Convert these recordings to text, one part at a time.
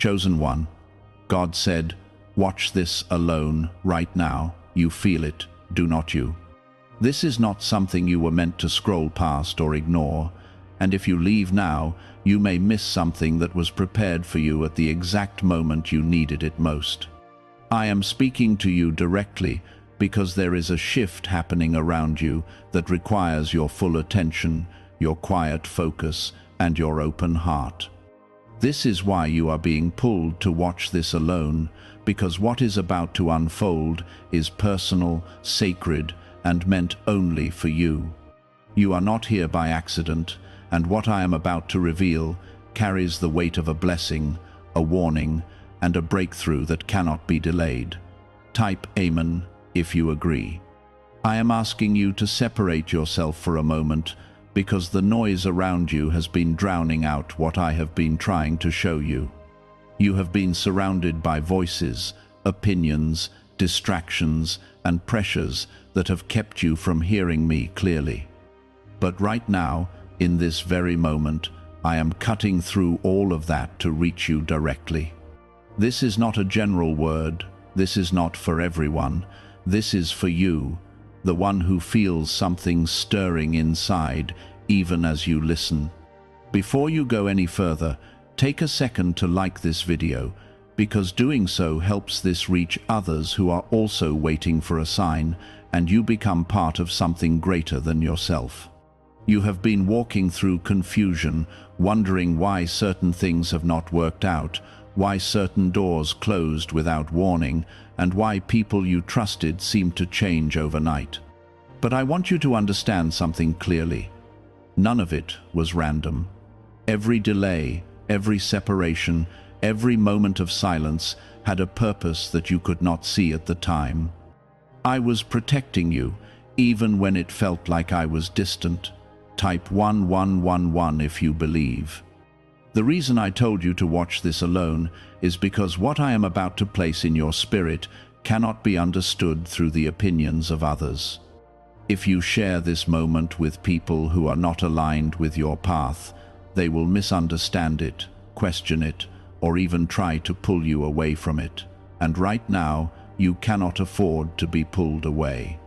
Chosen one, God said, watch this alone, right now. You feel it, do not you? This is not something you were meant to scroll past or ignore, and if you leave now, you may miss something that was prepared for you at the exact moment you needed it most. I am speaking to you directly because there is a shift happening around you that requires your full attention, your quiet focus, and your open heart. This is why you are being pulled to watch this alone, because what is about to unfold is personal, sacred, and meant only for you. You are not here by accident, and what I am about to reveal carries the weight of a blessing, a warning, and a breakthrough that cannot be delayed. Type Amen if you agree. I am asking you to separate yourself for a moment, because the noise around you has been drowning out what I have been trying to show you. You have been surrounded by voices, opinions, distractions, and pressures that have kept you from hearing me clearly. But right now, in this very moment, I am cutting through all of that to reach you directly. This is not a general word. This is not for everyone. This is for you, the one who feels something stirring inside, even as you listen. Before you go any further, take a second to like this video, because doing so helps this reach others who are also waiting for a sign, and you become part of something greater than yourself. You have been walking through confusion, wondering why certain things have not worked out, why certain doors closed without warning, and why people you trusted seem to change overnight. But I want you to understand something clearly. None of it was random. Every delay, every separation, every moment of silence had a purpose that you could not see at the time. I was protecting you, even when it felt like I was distant. Type 1111 if you believe. The reason I told you to watch this alone is because what I am about to place in your spirit cannot be understood through the opinions of others. If you share this moment with people who are not aligned with your path, they will misunderstand it, question it, or even try to pull you away from it. And right now, you cannot afford to be pulled away.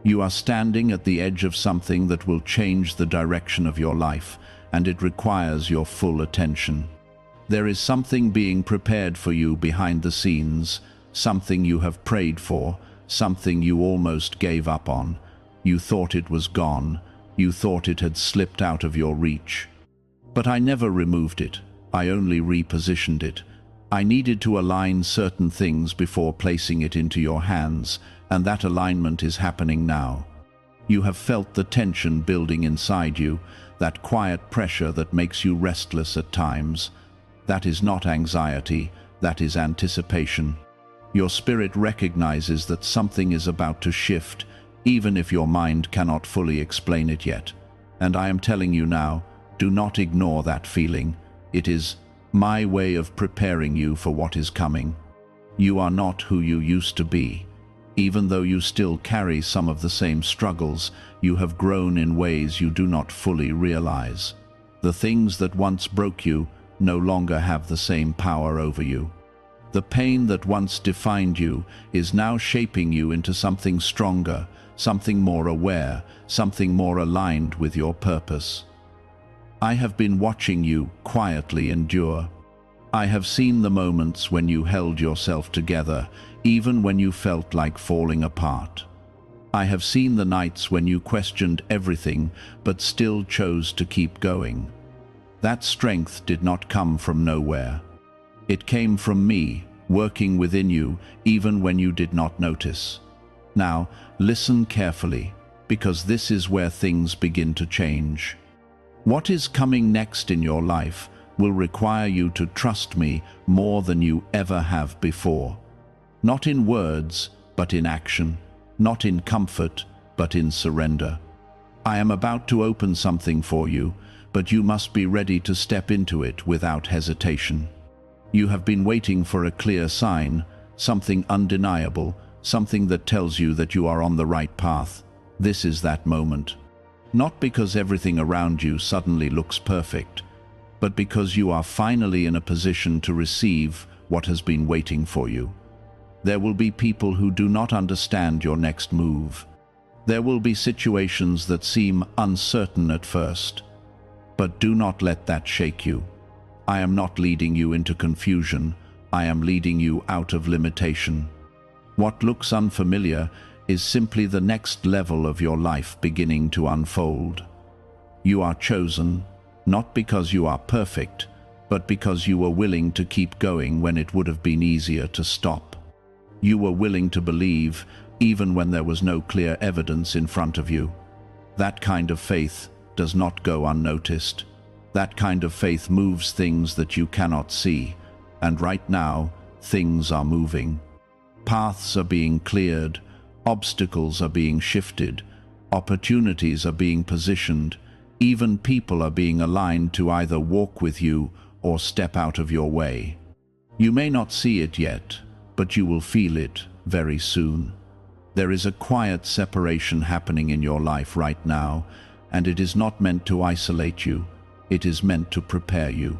You are standing at the edge of something that will change the direction of your life, and it requires your full attention. There is something being prepared for you behind the scenes, something you have prayed for, something you almost gave up on. You thought it was gone. You thought it had slipped out of your reach. But I never removed it. I only repositioned it. I needed to align certain things before placing it into your hands, and that alignment is happening now. You have felt the tension building inside you, that quiet pressure that makes you restless at times. That is not anxiety, that is anticipation. Your spirit recognizes that something is about to shift, even if your mind cannot fully explain it yet. And I am telling you now, do not ignore that feeling. It is my way of preparing you for what is coming. You are not who you used to be. Even though you still carry some of the same struggles, you have grown in ways you do not fully realize. The things that once broke you no longer have the same power over you. The pain that once defined you is now shaping you into something stronger, something more aware, something more aligned with your purpose. I have been watching you quietly endure. I have seen the moments when you held yourself together, even when you felt like falling apart. I have seen the nights when you questioned everything but still chose to keep going. That strength did not come from nowhere. It came from me, working within you, even when you did not notice. Now, listen carefully, because this is where things begin to change. What is coming next in your life will require you to trust me more than you ever have before. Not in words, but in action. Not in comfort, but in surrender. I am about to open something for you, but you must be ready to step into it without hesitation. You have been waiting for a clear sign, something undeniable, something that tells you that you are on the right path. This is that moment. Not because everything around you suddenly looks perfect, but because you are finally in a position to receive what has been waiting for you. There will be people who do not understand your next move. There will be situations that seem uncertain at first, but do not let that shake you. I am not leading you into confusion. I am leading you out of limitation. What looks unfamiliar is simply the next level of your life beginning to unfold. You are chosen, not because you are perfect, but because you were willing to keep going when it would have been easier to stop. You were willing to believe even when there was no clear evidence in front of you. That kind of faith does not go unnoticed. That kind of faith moves things that you cannot see, and right now, things are moving. Paths are being cleared, obstacles are being shifted, opportunities are being positioned, even people are being aligned to either walk with you or step out of your way. You may not see it yet, but you will feel it very soon. There is a quiet separation happening in your life right now, and it is not meant to isolate you. It is meant to prepare you.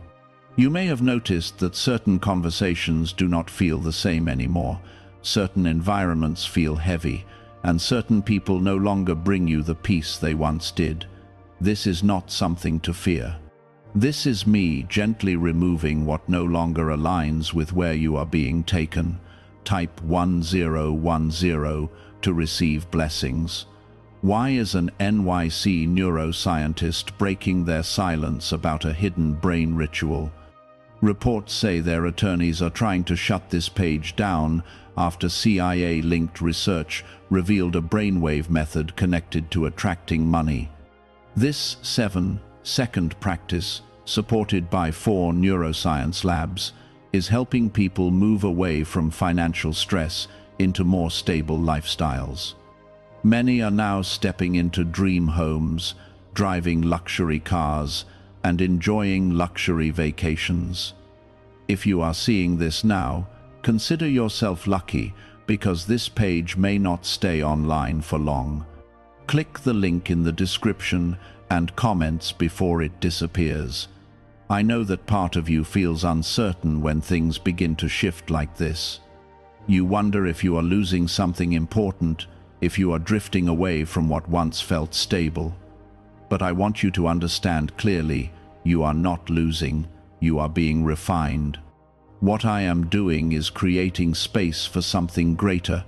You may have noticed that certain conversations do not feel the same anymore. Certain environments feel heavy, and certain people no longer bring you the peace they once did. This is not something to fear. This is me gently removing what no longer aligns with where you are being taken. Type 1010 to receive blessings. Why is an NYC neuroscientist breaking their silence about a hidden brain ritual? Reports say their attorneys are trying to shut this page down after CIA-linked research revealed a brainwave method connected to attracting money. This 7-second practice, supported by 4 neuroscience labs, is helping people move away from financial stress into more stable lifestyles. Many are now stepping into dream homes, driving luxury cars, and enjoying luxury vacations. If you are seeing this now, consider yourself lucky, because this page may not stay online for long. Click the link in the description and comments before it disappears. I know that part of you feels uncertain when things begin to shift like this. You wonder if you are losing something important, if you are drifting away from what once felt stable. But I want you to understand clearly, you are not losing, you are being refined. What I am doing is creating space for something greater,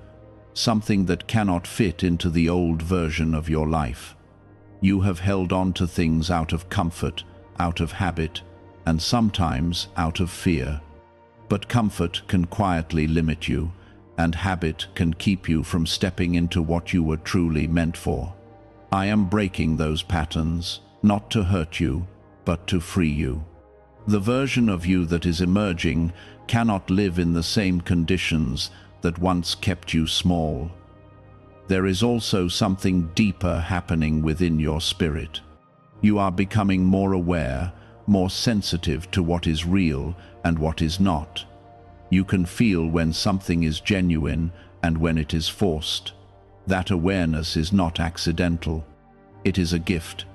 something that cannot fit into the old version of your life. You have held on to things out of comfort, out of habit, and sometimes out of fear. But comfort can quietly limit you, and habit can keep you from stepping into what you were truly meant for. I am breaking those patterns, not to hurt you, but to free you. The version of you that is emerging cannot live in the same conditions that once kept you small. There is also something deeper happening within your spirit. You are becoming more aware, more sensitive to what is real and what is not. You can feel when something is genuine and when it is forced. That awareness is not accidental. It is a gift,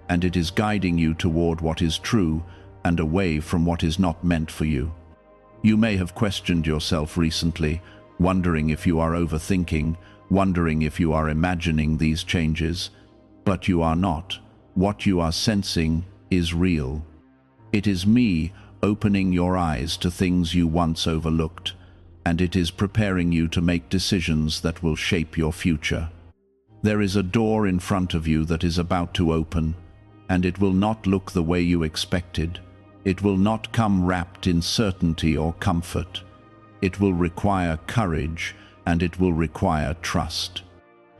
and it is guiding you toward what is true and away from what is not meant for you. You may have questioned yourself recently, wondering if you are overthinking, wondering if you are imagining these changes, but you are not. What you are sensing is real. It is me opening your eyes to things you once overlooked, and it is preparing you to make decisions that will shape your future. There is a door in front of you that is about to open, and it will not look the way you expected. It will not come wrapped in certainty or comfort. It will require courage, and it will require trust.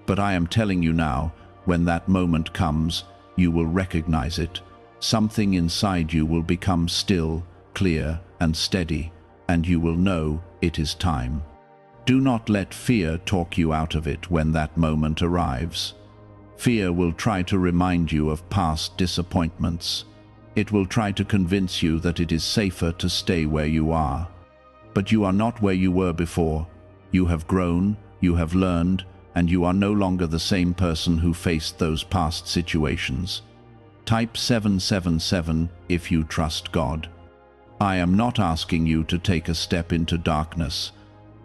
But I am telling you now, when that moment comes, you will recognize it. Something inside you will become still, clear, and steady, and you will know it is time. Do not let fear talk you out of it when that moment arrives. Fear will try to remind you of past disappointments. It will try to convince you that it is safer to stay where you are. But you are not where you were before. You have grown, you have learned, and you are no longer the same person who faced those past situations. Type 777 if you trust God. I am not asking you to take a step into darkness.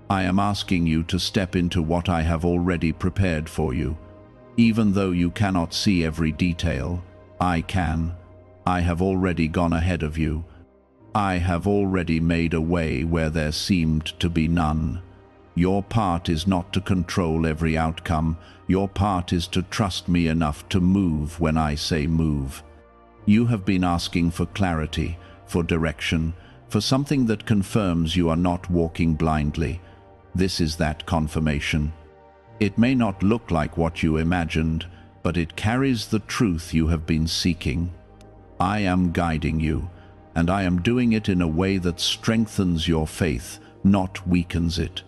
I am asking you to step into what I have already prepared for you. Even though you cannot see every detail, I can. I have already gone ahead of you. I have already made a way where there seemed to be none. Your part is not to control every outcome. Your part is to trust me enough to move when I say move. You have been asking for clarity, for direction, for something that confirms you are not walking blindly. This is that confirmation. It may not look like what you imagined, but it carries the truth you have been seeking. I am guiding you, and I am doing it in a way that strengthens your faith, not weakens it.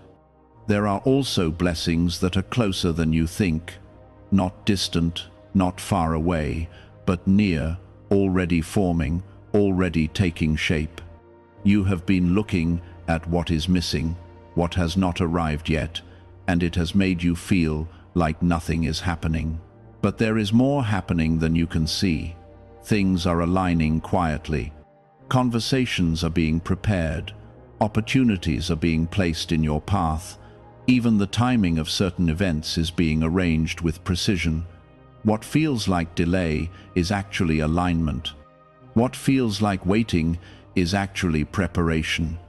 There are also blessings that are closer than you think, not distant, not far away, but near, already forming, already taking shape. You have been looking at what is missing, what has not arrived yet, and it has made you feel like nothing is happening. But there is more happening than you can see. Things are aligning quietly. Conversations are being prepared. Opportunities are being placed in your path. Even the timing of certain events is being arranged with precision. What feels like delay is actually alignment. What feels like waiting is actually preparation.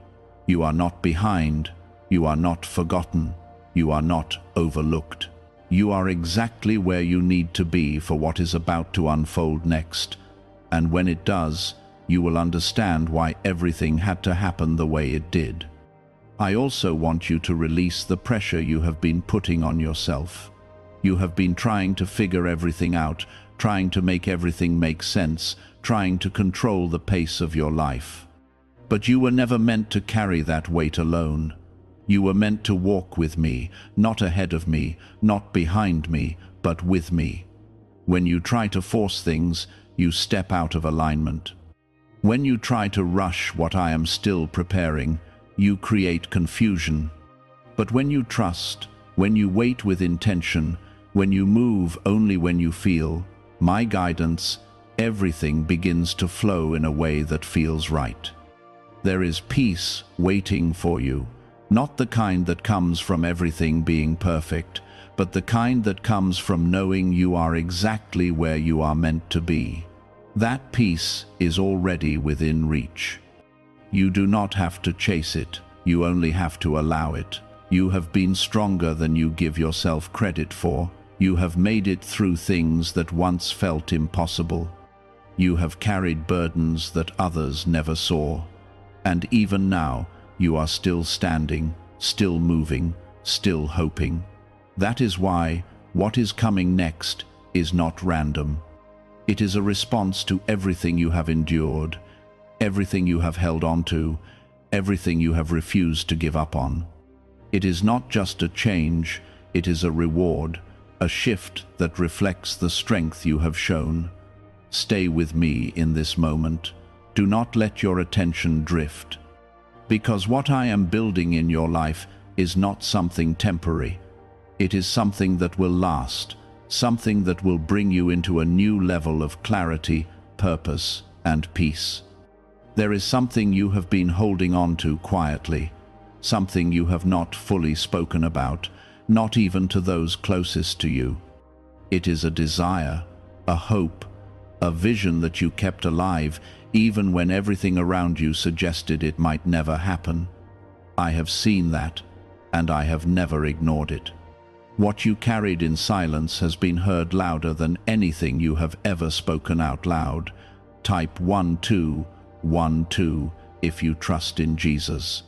You are not behind. You are not forgotten. You are not overlooked. You are exactly where you need to be for what is about to unfold next. And when it does, you will understand why everything had to happen the way it did. I also want you to release the pressure you have been putting on yourself. You have been trying to figure everything out, trying to make everything make sense, trying to control the pace of your life. But you were never meant to carry that weight alone. You were meant to walk with me, not ahead of me, not behind me, but with me. When you try to force things, you step out of alignment. When you try to rush what I am still preparing, you create confusion. But when you trust, when you wait with intention, when you move only when you feel my guidance, everything begins to flow in a way that feels right. There is peace waiting for you, not the kind that comes from everything being perfect, but the kind that comes from knowing you are exactly where you are meant to be. That peace is already within reach. You do not have to chase it, you only have to allow it. You have been stronger than you give yourself credit for. You have made it through things that once felt impossible. You have carried burdens that others never saw. And even now, you are still standing, still moving, still hoping. That is why what is coming next is not random. It is a response to everything you have endured, everything you have held on to, everything you have refused to give up on. It is not just a change, it is a reward, a shift that reflects the strength you have shown. Stay with me in this moment. Do not let your attention drift. Because what I am building in your life is not something temporary. It is something that will last, something that will bring you into a new level of clarity, purpose, and peace. There is something you have been holding on to quietly, something you have not fully spoken about, not even to those closest to you. It is a desire, a hope, a vision that you kept alive even when everything around you suggested it might never happen. I have seen that, and I have never ignored it. What you carried in silence has been heard louder than anything you have ever spoken out loud. Type 1212 if you trust in Jesus.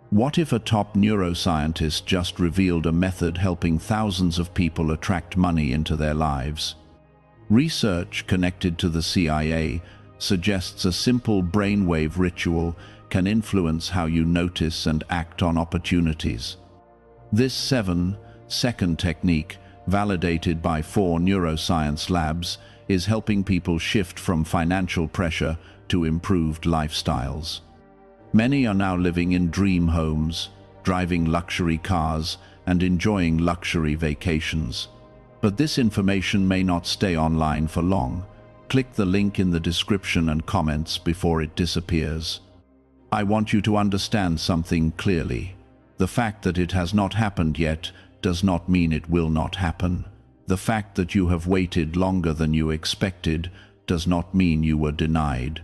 What if a top neuroscientist just revealed a method helping thousands of people attract money into their lives? Research connected to the CIA suggests a simple brainwave ritual can influence how you notice and act on opportunities. This 7-second technique, validated by 4 neuroscience labs, is helping people shift from financial pressure to improved lifestyles. Many are now living in dream homes, driving luxury cars, and enjoying luxury vacations. But this information may not stay online for long. Click the link in the description and comments before it disappears. I want you to understand something clearly. The fact that it has not happened yet does not mean it will not happen. The fact that you have waited longer than you expected does not mean you were denied.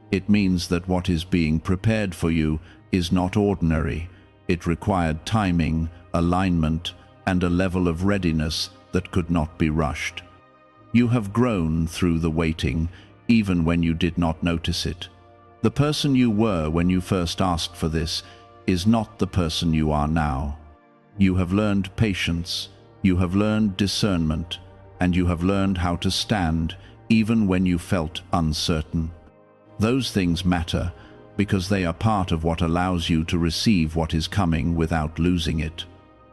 It means that what is being prepared for you is not ordinary. It required timing, alignment, and a level of readiness that could not be rushed. You have grown through the waiting, even when you did not notice it. The person you were when you first asked for this is not the person you are now. You have learned patience, you have learned discernment, and you have learned how to stand even when you felt uncertain. Those things matter because they are part of what allows you to receive what is coming without losing it.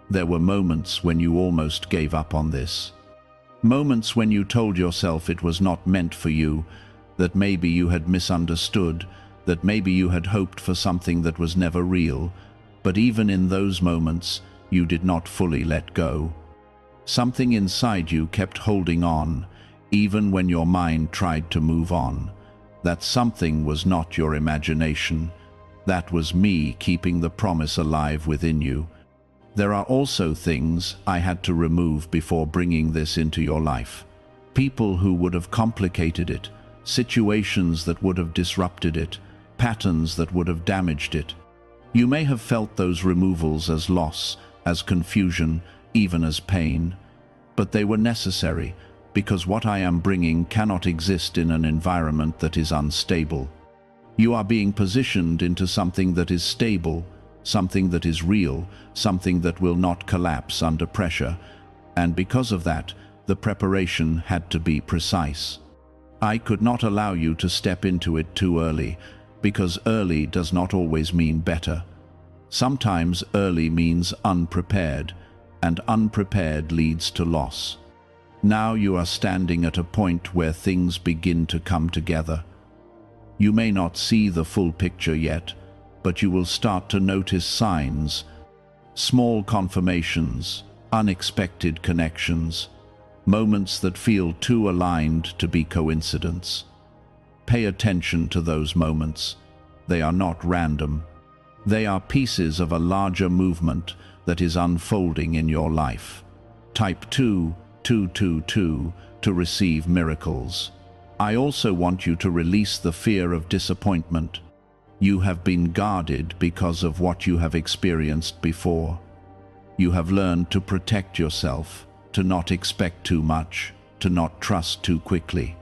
There were moments when you almost gave up on this. Moments when you told yourself it was not meant for you, that maybe you had misunderstood, that maybe you had hoped for something that was never real, but even in those moments, you did not fully let go. Something inside you kept holding on, even when your mind tried to move on. That something was not your imagination. That was me keeping the promise alive within you. There are also things I had to remove before bringing this into your life. People who would have complicated it, situations that would have disrupted it, patterns that would have damaged it. You may have felt those removals as loss, as confusion, even as pain. But they were necessary, because what I am bringing cannot exist in an environment that is unstable. You are being positioned into something that is stable, something that is real, something that will not collapse under pressure, and because of that, the preparation had to be precise. I could not allow you to step into it too early, because early does not always mean better. Sometimes early means unprepared, and unprepared leads to loss. Now you are standing at a point where things begin to come together. You may not see the full picture yet, but you will start to notice signs, small confirmations, unexpected connections, moments that feel too aligned to be coincidence. Pay attention to those moments. They are not random. They are pieces of a larger movement that is unfolding in your life. Type 222 to receive miracles. I also want you to release the fear of disappointment. You have been guarded because of what you have experienced before. You have learned to protect yourself, to not expect too much, to not trust too quickly.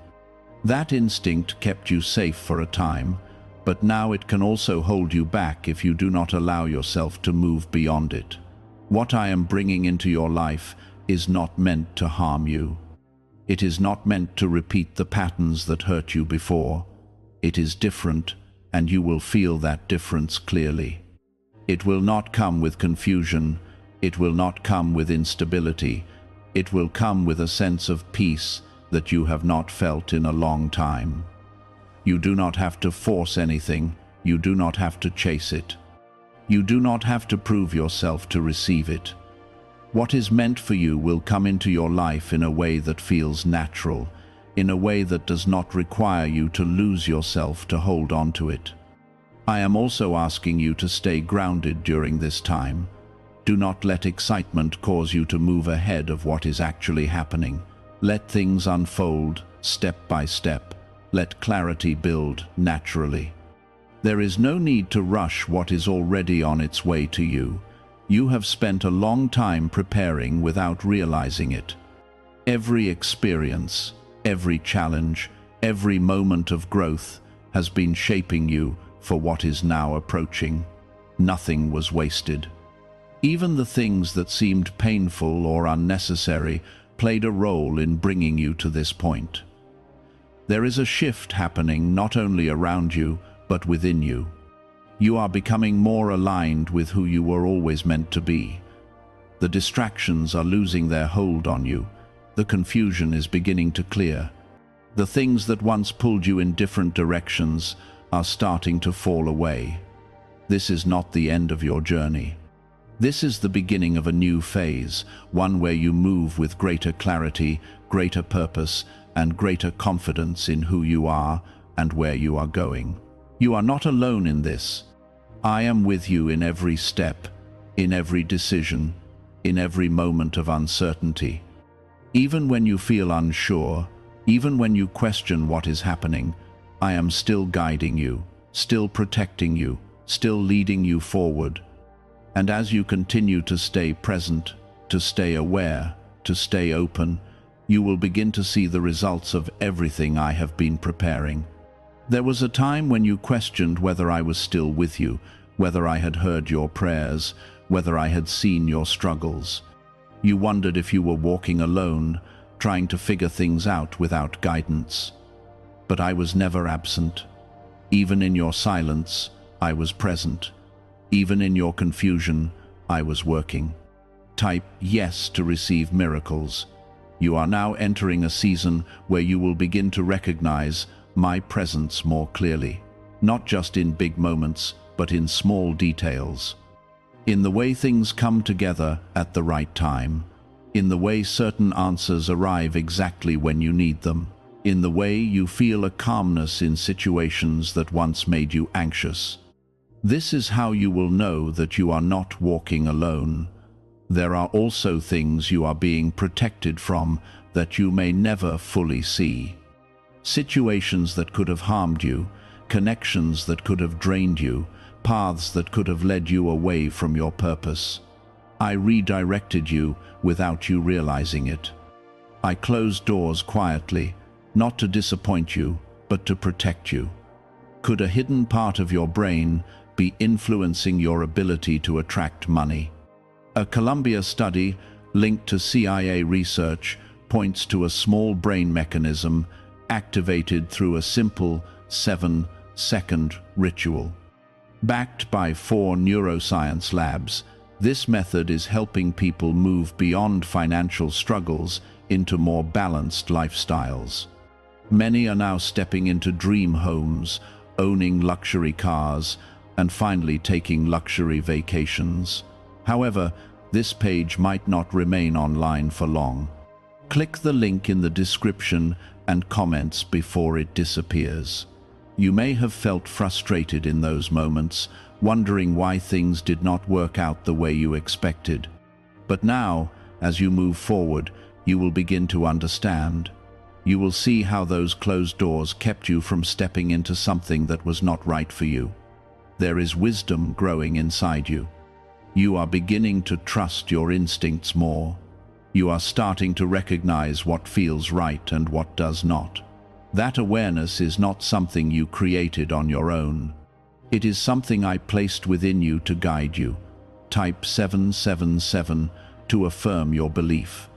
That instinct kept you safe for a time, but now it can also hold you back if you do not allow yourself to move beyond it. What I am bringing into your life is not meant to harm you. It is not meant to repeat the patterns that hurt you before. It is different, and you will feel that difference clearly. It will not come with confusion. It will not come with instability. It will come with a sense of peace that you have not felt in a long time. You do not have to force anything. You do not have to chase it. You do not have to prove yourself to receive it. What is meant for you will come into your life in a way that feels natural, in a way that does not require you to lose yourself to hold on to it. I am also asking you to stay grounded during this time. Do not let excitement cause you to move ahead of what is actually happening. Let things unfold step by step. Let clarity build naturally. There is no need to rush what is already on its way to you. You have spent a long time preparing without realizing it. Every experience, every challenge, every moment of growth has been shaping you for what is now approaching. Nothing was wasted. Even the things that seemed painful or unnecessary played a role in bringing you to this point. There is a shift happening not only around you, but within you. You are becoming more aligned with who you were always meant to be. The distractions are losing their hold on you. The confusion is beginning to clear. The things that once pulled you in different directions are starting to fall away. This is not the end of your journey. This is the beginning of a new phase, one where you move with greater clarity, greater purpose, and greater confidence in who you are and where you are going. You are not alone in this. I am with you in every step, in every decision, in every moment of uncertainty. Even when you feel unsure, even when you question what is happening, I am still guiding you, still protecting you, still leading you forward. And as you continue to stay present, to stay aware, to stay open, you will begin to see the results of everything I have been preparing. There was a time when you questioned whether I was still with you, whether I had heard your prayers, whether I had seen your struggles. You wondered if you were walking alone, trying to figure things out without guidance. But I was never absent. Even in your silence, I was present. Even in your confusion, I was working. Type yes to receive miracles. You are now entering a season where you will begin to recognize my presence more clearly, not just in big moments, but in small details. In the way things come together at the right time, in the way certain answers arrive exactly when you need them, in the way you feel a calmness in situations that once made you anxious. This is how you will know that you are not walking alone. There are also things you are being protected from that you may never fully see. Situations that could have harmed you, connections that could have drained you, paths that could have led you away from your purpose. I redirected you without you realizing it. I closed doors quietly, not to disappoint you, but to protect you. Could a hidden part of your brain be influencing your ability to attract money? A Columbia study linked to CIA research points to a small brain mechanism activated through a simple 7-second ritual. Backed by 4 neuroscience labs, this method is helping people move beyond financial struggles into more balanced lifestyles. Many are now stepping into dream homes, owning luxury cars, and finally taking luxury vacations. However, this page might not remain online for long. Click the link in the description and comments before it disappears. You may have felt frustrated in those moments, wondering why things did not work out the way you expected. But now, as you move forward, you will begin to understand. You will see how those closed doors kept you from stepping into something that was not right for you. There is wisdom growing inside you. You are beginning to trust your instincts more. You are starting to recognize what feels right and what does not. That awareness is not something you created on your own. It is something I placed within you to guide you. Type 777 to affirm your belief.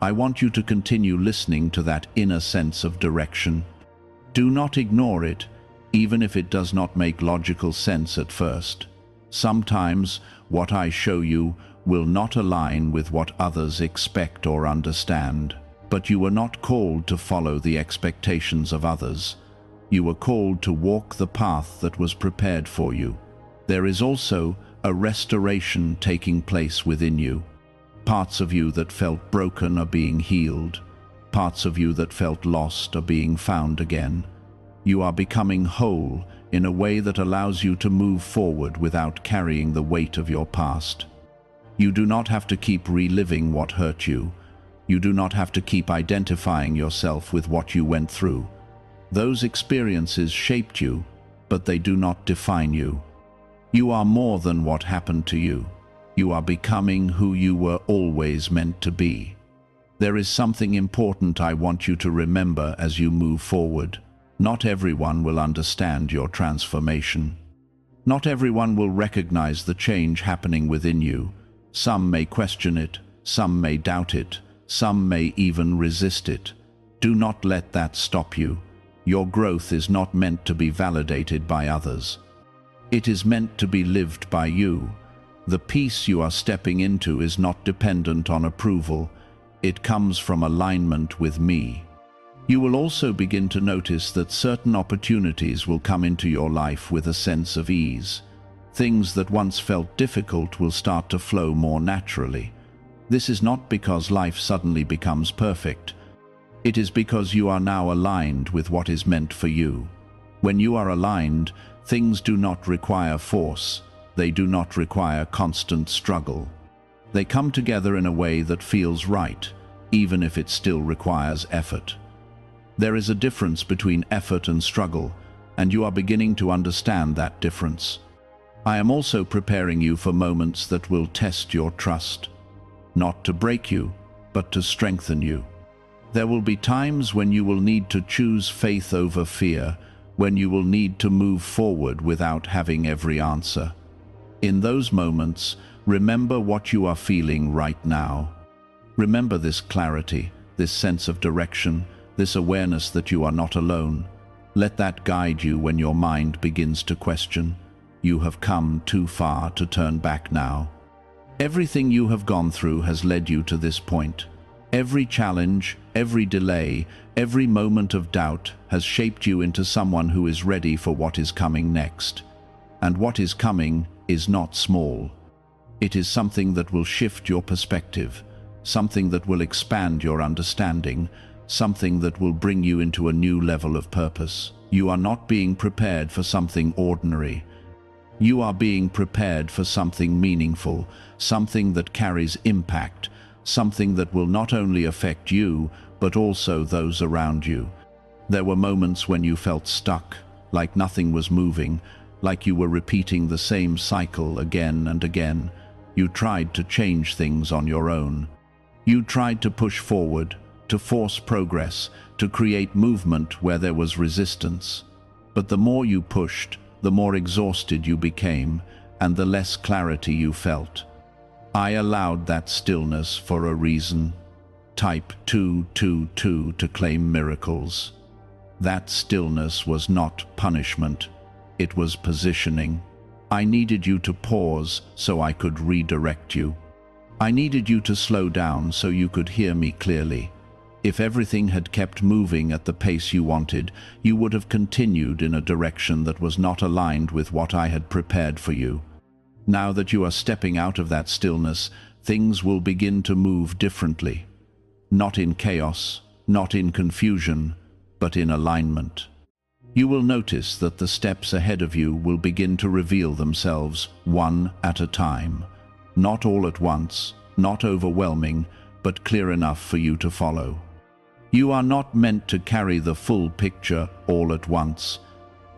I want you to continue listening to that inner sense of direction. Do not ignore it, even if it does not make logical sense at first. Sometimes what I show you will not align with what others expect or understand. But you were not called to follow the expectations of others. You were called to walk the path that was prepared for you. There is also a restoration taking place within you. Parts of you that felt broken are being healed. Parts of you that felt lost are being found again. You are becoming whole in a way that allows you to move forward without carrying the weight of your past. You do not have to keep reliving what hurt you. You do not have to keep identifying yourself with what you went through. Those experiences shaped you, but they do not define you. You are more than what happened to you. You are becoming who you were always meant to be. There is something important I want you to remember as you move forward. Not everyone will understand your transformation. Not everyone will recognize the change happening within you. Some may question it, some may doubt it, some may even resist it. Do not let that stop you. Your growth is not meant to be validated by others. It is meant to be lived by you. The peace you are stepping into is not dependent on approval. It comes from alignment with me. You will also begin to notice that certain opportunities will come into your life with a sense of ease. Things that once felt difficult will start to flow more naturally. This is not because life suddenly becomes perfect. It is because you are now aligned with what is meant for you. When you are aligned, things do not require force. They do not require constant struggle. They come together in a way that feels right, even if it still requires effort. There is a difference between effort and struggle, and you are beginning to understand that difference. I am also preparing you for moments that will test your trust, not to break you, but to strengthen you. There will be times when you will need to choose faith over fear, when you will need to move forward without having every answer. In those moments, remember what you are feeling right now. Remember this clarity, this sense of direction, this awareness that you are not alone. Let that guide you when your mind begins to question. You have come too far to turn back now. Everything you have gone through has led you to this point. Every challenge, every delay, every moment of doubt has shaped you into someone who is ready for what is coming next. And what is coming is not small. It is something that will shift your perspective, something that will expand your understanding, something that will bring you into a new level of purpose. You are not being prepared for something ordinary. You are being prepared for something meaningful, something that carries impact, something that will not only affect you, but also those around you. There were moments when you felt stuck, like nothing was moving, like you were repeating the same cycle again and again. You tried to change things on your own. You tried to push forward, to force progress, to create movement where there was resistance. But the more you pushed, the more exhausted you became, and the less clarity you felt. I allowed that stillness for a reason. Type 222 to claim miracles. That stillness was not punishment. It was positioning. I needed you to pause so I could redirect you. I needed you to slow down so you could hear me clearly. If everything had kept moving at the pace you wanted, you would have continued in a direction that was not aligned with what I had prepared for you. Now that you are stepping out of that stillness, things will begin to move differently. Not in chaos, not in confusion, but in alignment. You will notice that the steps ahead of you will begin to reveal themselves one at a time. Not all at once, not overwhelming, but clear enough for you to follow. You are not meant to carry the full picture all at once.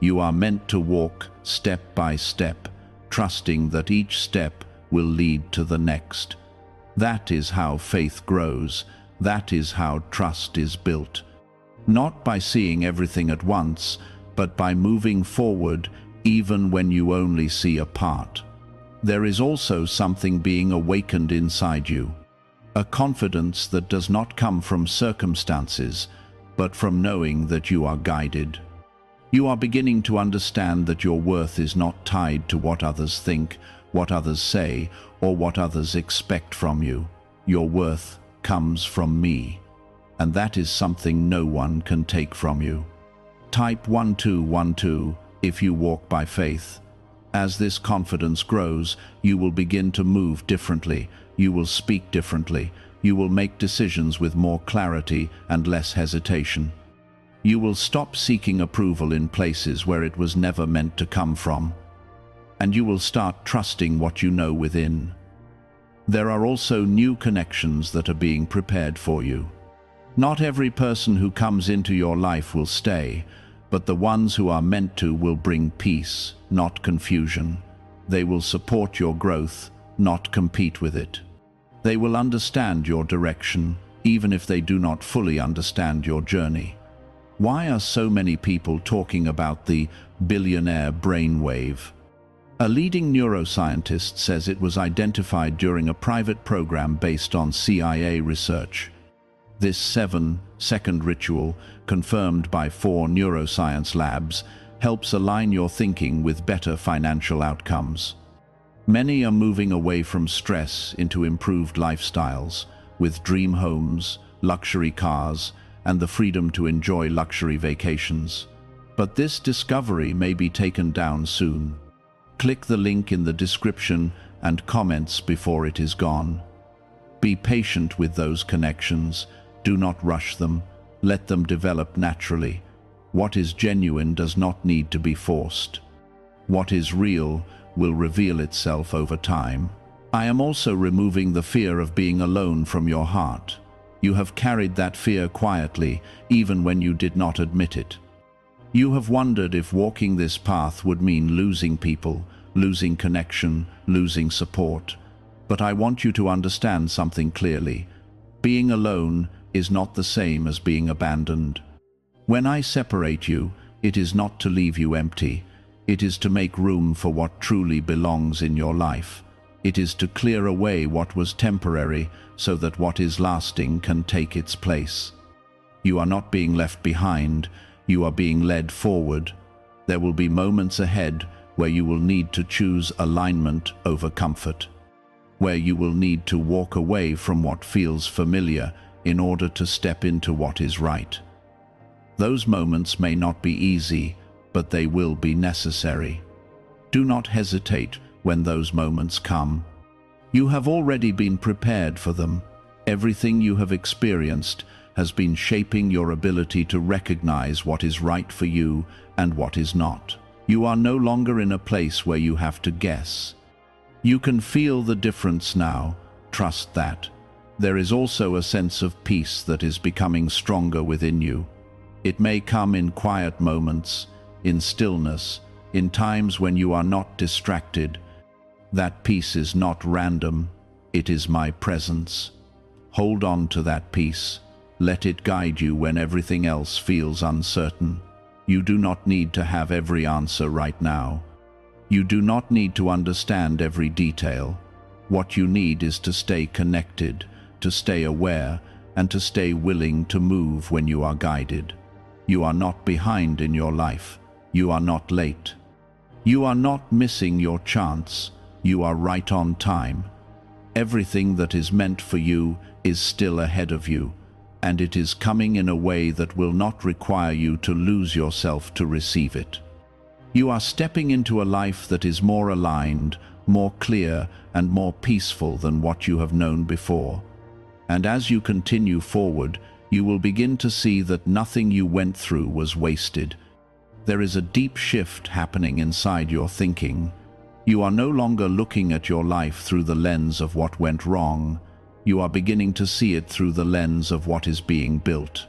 You are meant to walk step by step, trusting that each step will lead to the next. That is how faith grows. That is how trust is built. Not by seeing everything at once, but by moving forward even when you only see a part. There is also something being awakened inside you. A confidence that does not come from circumstances, but from knowing that you are guided. You are beginning to understand that your worth is not tied to what others think, what others say, or what others expect from you. Your worth comes from me, and that is something no one can take from you. Type 1212 if you walk by faith. As this confidence grows, you will begin to move differently. You will speak differently. You will make decisions with more clarity and less hesitation. You will stop seeking approval in places where it was never meant to come from. And you will start trusting what you know within. There are also new connections that are being prepared for you. Not every person who comes into your life will stay, but the ones who are meant to will bring peace, not confusion. They will support your growth, not compete with it. They will understand your direction, even if they do not fully understand your journey. Why are so many people talking about the billionaire brainwave? A leading neuroscientist says it was identified during a private program based on CIA research. This 7-second ritual, confirmed by 4 neuroscience labs, helps align your thinking with better financial outcomes. Many are moving away from stress into improved lifestyles, with dream homes, luxury cars, and the freedom to enjoy luxury vacations. But this discovery may be taken down soon. Click the link in the description and comments before it is gone. Be patient with those connections. Do not rush them. Let them develop naturally. What is genuine does not need to be forced. What is real will reveal itself over time. I am also removing the fear of being alone from your heart. You have carried that fear quietly, even when you did not admit it. You have wondered if walking this path would mean losing people, losing connection, losing support. But I want you to understand something clearly. Being alone is not the same as being abandoned. When I separate you, it is not to leave you empty. It is to make room for what truly belongs in your life. It is to clear away what was temporary so that what is lasting can take its place. You are not being left behind, you are being led forward. There will be moments ahead where you will need to choose alignment over comfort, where you will need to walk away from what feels familiar in order to step into what is right. Those moments may not be easy, but they will be necessary. Do not hesitate when those moments come. You have already been prepared for them. Everything you have experienced has been shaping your ability to recognize what is right for you and what is not. You are no longer in a place where you have to guess. You can feel the difference now. Trust that. There is also a sense of peace that is becoming stronger within you. It may come in quiet moments, in stillness, in times when you are not distracted. That peace is not random, it is my presence. Hold on to that peace. Let it guide you when everything else feels uncertain. You do not need to have every answer right now. You do not need to understand every detail. What you need is to stay connected, to stay aware, and to stay willing to move when you are guided. You are not behind in your life. You are not late. You are not missing your chance. You are right on time. Everything that is meant for you is still ahead of you, and it is coming in a way that will not require you to lose yourself to receive it. You are stepping into a life that is more aligned, more clear, and more peaceful than what you have known before. And as you continue forward, you will begin to see that nothing you went through was wasted. There is a deep shift happening inside your thinking. You are no longer looking at your life through the lens of what went wrong. You are beginning to see it through the lens of what is being built.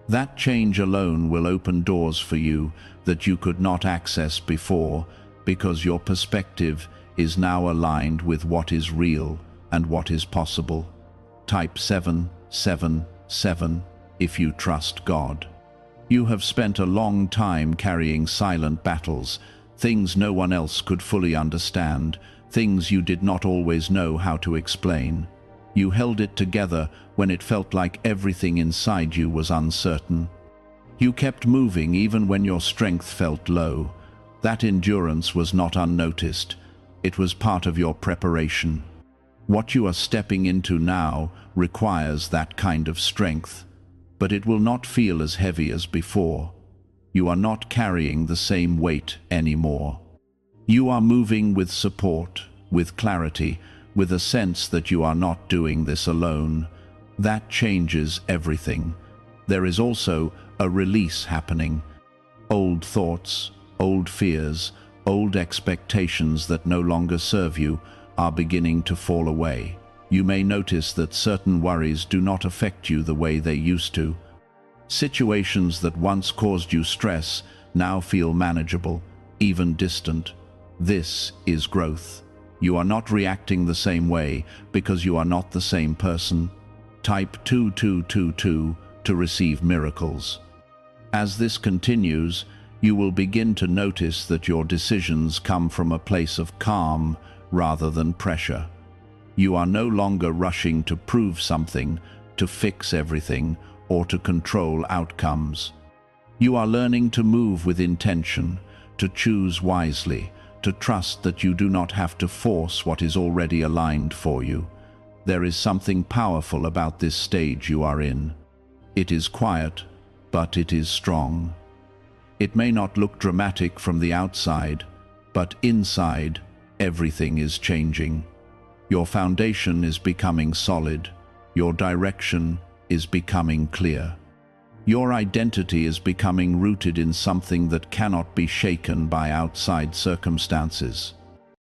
That change alone will open doors for you that you could not access before, because your perspective is now aligned with what is real and what is possible. Type 777 if you trust God. You have spent a long time carrying silent battles, things no one else could fully understand, things you did not always know how to explain. You held it together when it felt like everything inside you was uncertain. You kept moving even when your strength felt low. That endurance was not unnoticed. It was part of your preparation. What you are stepping into now requires that kind of strength, but it will not feel as heavy as before. You are not carrying the same weight anymore. You are moving with support, with clarity, with a sense that you are not doing this alone. That changes everything. There is also a release happening. Old thoughts, old fears, old expectations that no longer serve you are beginning to fall away. You may notice that certain worries do not affect you the way they used to. Situations that once caused you stress now feel manageable, even distant. This is growth. You are not reacting the same way because you are not the same person. Type 2222 to receive miracles. As this continues, you will begin to notice that your decisions come from a place of calm rather than pressure. You are no longer rushing to prove something, to fix everything, or to control outcomes. You are learning to move with intention, to choose wisely, to trust that you do not have to force what is already aligned for you. There is something powerful about this stage you are in. It is quiet, but it is strong. It may not look dramatic from the outside, but inside, everything is changing. Your foundation is becoming solid. Your direction is becoming clear. Your identity is becoming rooted in something that cannot be shaken by outside circumstances.